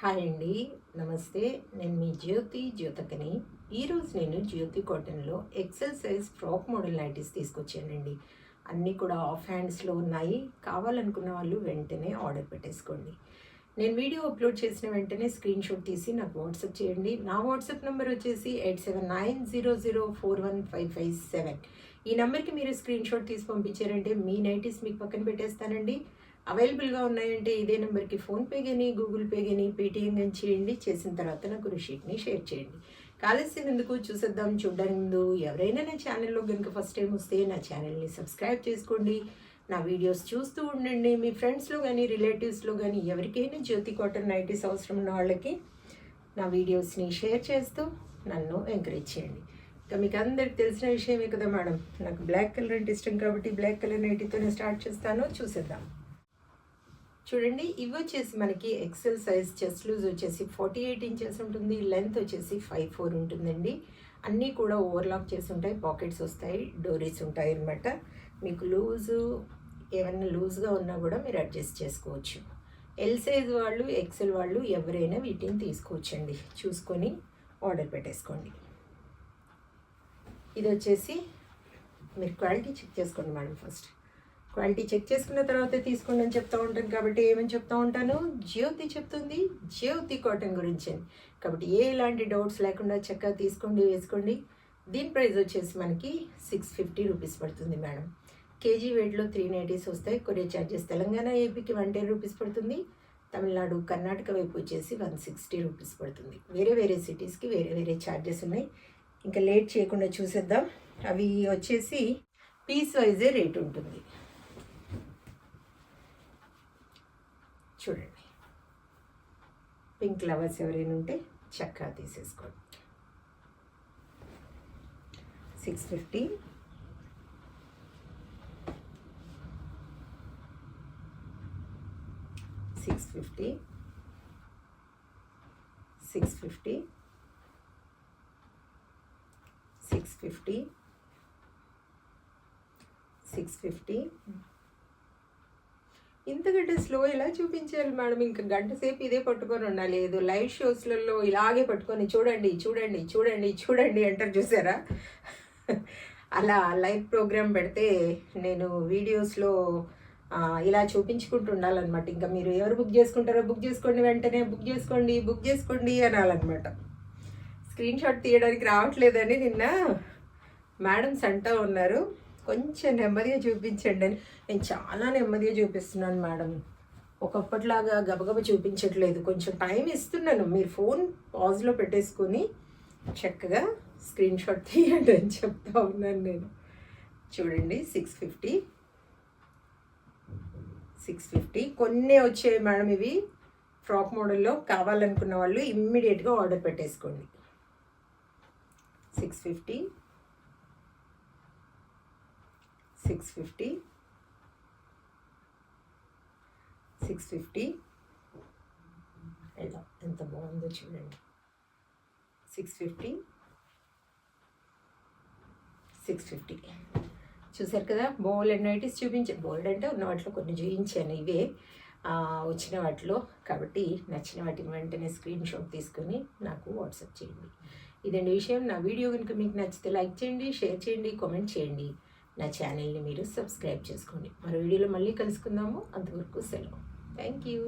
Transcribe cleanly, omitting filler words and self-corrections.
Hi అండి, నమస్తే. నేను మీ జ్యోతకని. ఈరోజు నేను జ్యోతి కాటన్లో XL size frock model nighties తీసుకొచ్చానండి. అన్నీ కూడా ఆఫ్ హ్యాండ్స్లో ఉన్నాయి. కావాలనుకున్న వాళ్ళు వెంటనే ఆర్డర్ పెట్టేసుకోండి. నేను వీడియో అప్లోడ్ చేసిన వెంటనే స్క్రీన్ షాట్ తీసి నాకు వాట్సాప్ చేయండి. నా వాట్సాప్ నెంబర్ వచ్చేసి 8790041557. ఈ నెంబర్కి మీరు స్క్రీన్ షాట్ తీసి పంపించారంటే మీ నైటీస్ మీకు పక్కన పెట్టేస్తానండి. అవైలబుల్గా ఉన్నాయంటే ఇదే నెంబర్కి ఫోన్పే కానీ గూగుల్ పే కానీ పేటీఎం కానీ చేయండి. చేసిన తర్వాత నాకు రిషీట్ని షేర్ చేయండి. కాలస్యం ఎందుకు, చూసేద్దాం. చూడడానికి ముందు ఎవరైనా నా ఛానల్లో కనుక ఫస్ట్ టైం వస్తే నా ఛానల్ని సబ్స్క్రైబ్ చేసుకోండి. నా వీడియోస్ చూస్తూ ఉండండి. మీ ఫ్రెండ్స్లో కానీ రిలేటివ్స్లో కానీ ఎవరికైనా జ్యోతి కాటన్ నైటీస్ అవసరం ఉన్న వాళ్ళకి నా వీడియోస్ని షేర్ చేస్తూ నన్ను ఎంకరేజ్ చేయండి. ఇంకా మీకు అందరికి తెలిసిన విషయమే కదా మేడం, నాకు బ్లాక్ కలర్ అంటే ఇష్టం కాబట్టి బ్లాక్ కలర్ నైటీతోనే స్టార్ట్ చేస్తాను. చూసేద్దాం. చూడండి, ఇవి వచ్చేసి మనకి ఎక్సెల్ సైజ్. చెస్ట్ లూజ్ వచ్చేసి 48 ఇంచెస్ ఉంటుంది. లెంత్ వచ్చేసి 5'4" ఉంటుందండి. అన్నీ కూడా ఓవర్లాక్ చేసి ఉంటాయి. పాకెట్స్ వస్తాయి, డోరీస్ ఉంటాయి అన్నమాట. మీకు లూజు ఏమన్నా లూజ్గా ఉన్నా కూడా మీరు అడ్జస్ట్ చేసుకోవచ్చు. ఎల్ సైజ్ వాళ్ళు, ఎక్సెల్ వాళ్ళు ఎవరైనా వీటిని తీసుకోవచ్చండి. చూసుకొని ఆర్డర్ పెట్టేసుకోండి. ఇది వచ్చేసి మీరు క్వాలిటీ చెక్ చేసుకోండి మేడం. ఫస్ట్ క్వాలిటీ చెక్ చేసుకున్న తర్వాత తీసుకోండి అని చెప్తూ ఉంటాను. కాబట్టి ఏమని చెప్తూ ఉంటాను, జ్యోతి చెప్తుంది జ్యోతి కాటన్ గురించి అని. కాబట్టి ఎలాంటి డౌట్స్ లేకుండా చక్కగా తీసుకోండి, వేసుకోండి. దీని ప్రైస్ వచ్చేసి మనకి 650 రూపీస్ పడుతుంది మేడం. కేజీ వెయిట్లో 3 నైటీస్ వస్తాయి. కొరియర్ ఛార్జెస్ తెలంగాణ ఏపీకి 110 రూపీస్ పడుతుంది. తమిళనాడు కర్ణాటక వైపు వచ్చేసి 160 రూపీస్ పడుతుంది. వేరే వేరే సిటీస్కి వేరే వేరే ఛార్జెస్ ఉన్నాయి. ఇంకా లేట్ చేయకుండా చూసేద్దాం. అవి వచ్చేసి పీస్ వైజే రేట్ ఉంటుంది. చూడండి, పింక్ లవర్స్ ఎవరైనా ఉంటే చక్కగా తీసేసుకోండి. 650, 650, 650, 650, 650. ఇంతకంటే స్లో ఎలా చూపించాలి మేడం? ఇంకా గంట సేపు ఇదే పట్టుకొని ఉండాలి. ఏదో లైవ్ షోస్లలో ఇలాగే పట్టుకొని చూడండి చూడండి చూడండి చూడండి అంటారు, చూసారా? అలా లైవ్ ప్రోగ్రామ్ పెడితే నేను వీడియోస్లో ఇలా చూపించుకుంటూ ఉండాలన్నమాట. ఇంకా మీరు ఎవరు బుక్ చేసుకుంటారో బుక్ చేసుకోండి, వెంటనే బుక్ చేసుకోండి అనాలన్నమాట. స్క్రీన్ షాట్ తీయడానికి రావట్లేదని నిన్న మేడమ్స్ అంటూ ఉన్నారు. కొంచెం నెమ్మదిగా చూపించండి అని. నేను చాలా నెమ్మదిగా చూపిస్తున్నాను మేడం. ఒకప్పటిలాగా గబగబ చూపించట్లేదు. కొంచెం టైం ఇస్తున్నాను. మీరు ఫోన్ పాజ్లో పెట్టేసుకొని చక్కగా స్క్రీన్ షాట్ తీయండి అని చెప్తా ఉన్నాను నేను. చూడండి, 650, 650. కొన్ని వచ్చాయి మేడం ఇవి ఫ్రాక్ మోడల్లో. కావాలనుకున్న వాళ్ళు ఇమ్మీడియట్గా ఆర్డర్ పెట్టేసుకోండి. 650, 650, 650. ఇలా ఎంత బాగుందో చూడండి. 650, 650. చూసారు కదా? బోల్డ్ అండ్ నైటీస్ చూపించాను. బోల్డ్ అంటే ఉన్న వాటిలో కొన్ని చూపించాను, ఇవే వచ్చిన వాటిలో. కాబట్టి నచ్చిన వాటిని వెంటనే స్క్రీన్ షాట్ తీసుకొని నాకు వాట్సాప్ చేయండి. ఇదండి విషయం. నా వీడియో కనుక మీకు నచ్చితే లైక్ చేయండి, షేర్ చేయండి, కామెంట్ చేయండి. నా ఛానల్ని మీరు సబ్స్క్రైబ్ చేసుకోండి. మరో వీడియోలో మళ్ళీ కలుసుకుందాము. అంతవరకు సెలవు. Thank you.